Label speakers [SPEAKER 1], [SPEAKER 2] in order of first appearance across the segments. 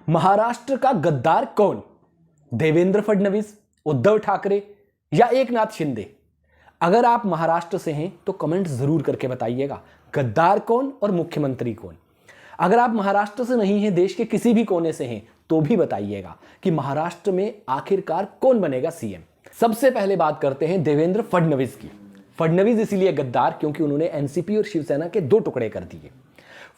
[SPEAKER 1] महाराष्ट्र का गद्दार कौन? देवेंद्र फडणवीस, उद्धव ठाकरे या एकनाथ शिंदे? अगर आप महाराष्ट्र से हैं तो कमेंट जरूर करके बताइएगा, गद्दार कौन और मुख्यमंत्री कौन। अगर आप महाराष्ट्र से नहीं हैं, देश के किसी भी कोने से हैं, तो भी बताइएगा कि महाराष्ट्र में आखिरकार कौन बनेगा सीएम। सबसे पहले बात करते हैं देवेंद्र फडणवीस की। फडणवीस इसीलिए गद्दार क्योंकि उन्होंने एनसीपी और शिवसेना के दो टुकड़े कर दिए।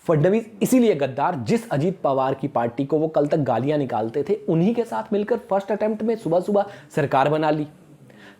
[SPEAKER 1] फडणवीस इसीलिए गद्दार जिस अजीत पवार की पार्टी को वो कल तक गालियां निकालते थे, उन्हीं के साथ मिलकर फर्स्ट अटेम्प्ट में सुबह सुबह सरकार बना ली।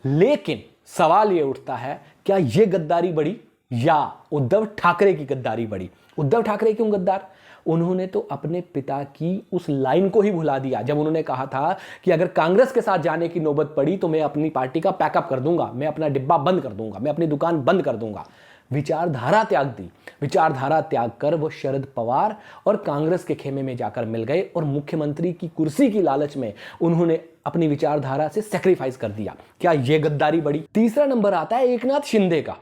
[SPEAKER 1] लेकिन सवाल ये उठता है, क्या ये गद्दारी बड़ी या उद्धव ठाकरे की गद्दारी बड़ी? उद्धव ठाकरे क्यों गद्दार? उन्होंने तो अपने पिता की उस लाइन को ही भुला दिया जब उन्होंने कहा था कि अगर कांग्रेस के साथ जाने की नौबत पड़ी तो मैं अपनी पार्टी का पैकअप कर दूंगा, मैं अपना डिब्बा बंद कर दूंगा, मैं अपनी दुकान बंद कर दूंगा। विचारधारा त्याग दी। विचारधारा त्याग कर वो शरद पवार और कांग्रेस के खेमे में जाकर मिल गए और मुख्यमंत्री की कुर्सी की लालच में उन्होंने अपनी विचारधारा से सैक्रिफाइस कर दिया। क्या यह गद्दारी बड़ी? तीसरा नंबर आता है एकनाथ शिंदे का।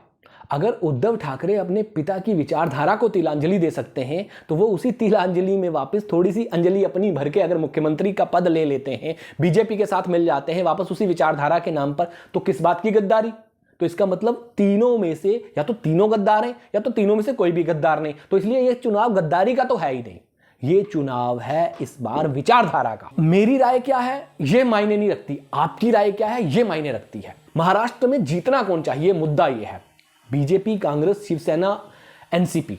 [SPEAKER 1] अगर उद्धव ठाकरे अपने पिता की विचारधारा को तिलांजलि दे सकते हैं तो वो उसी तिलांजलि में वापस थोड़ी सी अंजलि अपनी भर के अगर मुख्यमंत्री का पद ले लेते हैं, बीजेपी के साथ मिल जाते हैं वापस उसी विचारधारा के नाम पर, तो किस बात की गद्दारी? तो इसका मतलब तीनों में से या तो तीनों गद्दार हैं या तो तीनों में से कोई भी गद्दार नहीं। तो इसलिए यह चुनाव गद्दारी का तो है ही नहीं, ये चुनाव है इस बार विचारधारा का। मेरी राय क्या है ये मायने नहीं रखती, आपकी राय क्या है ये मायने रखती है। महाराष्ट्र में जीतना कौन चाहिए, मुद्दा यह है। बीजेपी, कांग्रेस, शिवसेना, एनसीपी,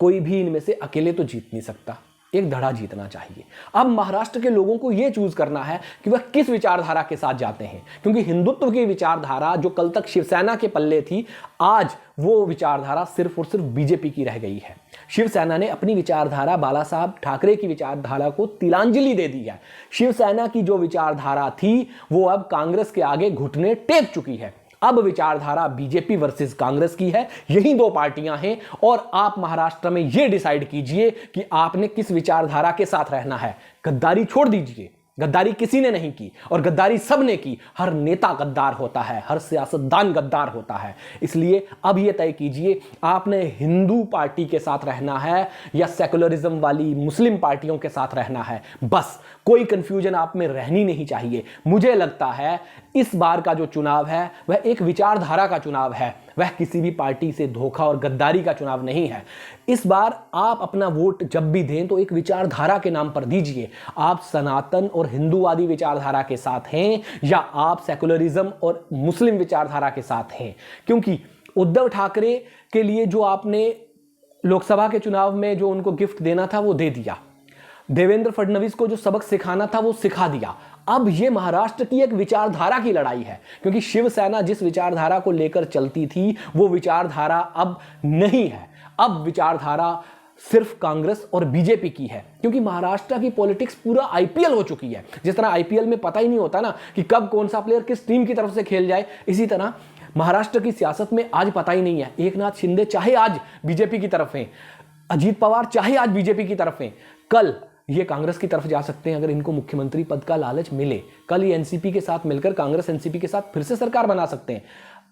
[SPEAKER 1] कोई भी इनमें से अकेले तो जीत नहीं सकता, एक धड़ा जीतना चाहिए। अब महाराष्ट्र के लोगों को यह चूज करना है कि वह किस विचारधारा के साथ जाते हैं, क्योंकि हिंदुत्व की विचारधारा जो कल तक शिवसेना के पल्ले थी, आज वो विचारधारा सिर्फ और सिर्फ बीजेपी की रह गई है। शिवसेना ने अपनी विचारधारा बाला साहब ठाकरे की विचारधारा को तिलांजलि दे दी है। शिवसेना की जो विचारधारा थी वो अब कांग्रेस के आगे घुटने टेक चुकी है। अब विचारधारा बीजेपी वर्सेस कांग्रेस की है, यही दो पार्टियां हैं और आप महाराष्ट्र में यह डिसाइड कीजिए कि आपने किस विचारधारा के साथ रहना है। गद्दारी छोड़ दीजिए, गद्दारी किसी ने नहीं की और गद्दारी सबने की। हर नेता गद्दार होता है, हर सियासतदान गद्दार होता है। इसलिए अब यह तय कीजिए आपने हिंदू पार्टी के साथ रहना है या सेकुलरिज्म वाली मुस्लिम पार्टियों के साथ रहना है। बस कोई कंफ्यूजन आप में रहनी नहीं चाहिए। मुझे लगता है इस बार का जो चुनाव है वह एक विचारधारा का चुनाव है, वह किसी भी पार्टी से धोखा और गद्दारी का चुनाव नहीं है। इस बार आप अपना वोट जब भी दें तो एक विचारधारा के नाम पर दीजिए। आप सनातन और हिंदूवादी विचारधारा के साथ हैं या आप सेकुलरिज्म और मुस्लिम विचारधारा के साथ हैं, क्योंकि उद्धव ठाकरे के लिए जो आपने लोकसभा के चुनाव में जो उनको गिफ्ट देना था वो दे दिया, देवेंद्र फडणवीस को जो सबक सिखाना था वो सिखा दिया। अब ये महाराष्ट्र की एक विचारधारा की लड़ाई है, क्योंकि शिवसेना जिस विचारधारा को लेकर चलती थी वो विचारधारा अब नहीं है। अब विचारधारा सिर्फ कांग्रेस और बीजेपी की है, क्योंकि महाराष्ट्र की पॉलिटिक्स पूरा आईपीएल हो चुकी है। जिस तरह आईपीएल में पता ही नहीं होता ना कि कब कौन सा प्लेयर किस टीम की तरफ से खेल जाए, इसी तरह महाराष्ट्र की सियासत में आज पता ही नहीं है। एकनाथ शिंदे चाहे आज बीजेपी की तरफ हैं, अजीत पवार चाहे आज बीजेपी की तरफ हैं, कल ये कांग्रेस की तरफ जा सकते हैं अगर इनको मुख्यमंत्री पद का लालच मिले। कल ये एनसीपी के साथ मिलकर कांग्रेस एनसीपी के साथ फिर से सरकार बना सकते हैं।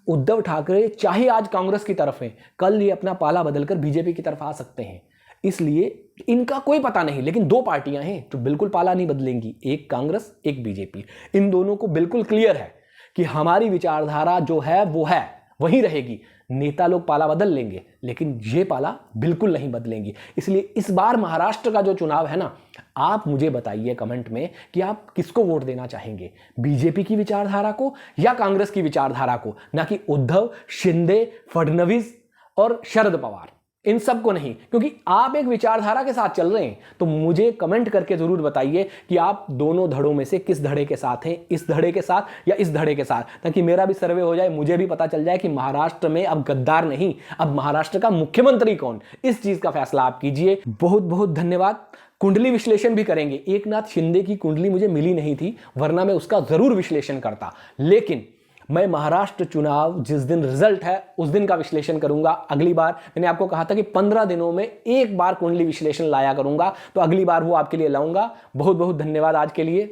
[SPEAKER 1] उद्धव ठाकरे चाहे आज कांग्रेस की तरफ हैं, कल ये अपना पाला बदलकर बीजेपी की तरफ आ सकते हैं। इसलिए इनका कोई पता नहीं, लेकिन दो पार्टियां हैं जो बिल्कुल पाला नहीं बदलेंगी, एक कांग्रेस एक बीजेपी। इन दोनों को बिल्कुल क्लियर है कि हमारी विचारधारा जो है वो है वही रहेगी। नेता लोग पाला बदल लेंगे लेकिन ये पाला बिल्कुल नहीं बदलेंगी। इसलिए इस बार महाराष्ट्र का जो चुनाव है ना, आप मुझे बताइए कमेंट में कि आप किसको वोट देना चाहेंगे, बीजेपी की विचारधारा को या कांग्रेस की विचारधारा को, ना कि उद्धव, शिंदे, फडणवीस और शरद पवार, इन सबको नहीं। क्योंकि आप एक विचारधारा के साथ चल रहे हैं तो मुझे कमेंट करके जरूर बताइए कि आप दोनों धड़ों में से किस धड़े के साथ हैं, इस धड़े के साथ या इस धड़े के साथ, ताकि मेरा भी सर्वे हो जाए, मुझे भी पता चल जाए कि महाराष्ट्र में अब गद्दार नहीं, अब महाराष्ट्र का मुख्यमंत्री कौन। इस चीज का फैसला आप कीजिए। बहुत बहुत धन्यवाद। कुंडली विश्लेषण भी करेंगे। एकनाथ शिंदे की कुंडली मुझे मिली नहीं थी, वरना मैं उसका जरूर विश्लेषण करता, लेकिन मैं महाराष्ट्र चुनाव जिस दिन रिजल्ट है उस दिन का विश्लेषण करूंगा। अगली बार मैंने आपको कहा था कि 15 दिनों में एक बार कुंडली विश्लेषण लाया करूंगा, तो अगली बार वो आपके लिए लाऊंगा। बहुत बहुत धन्यवाद आज के लिए।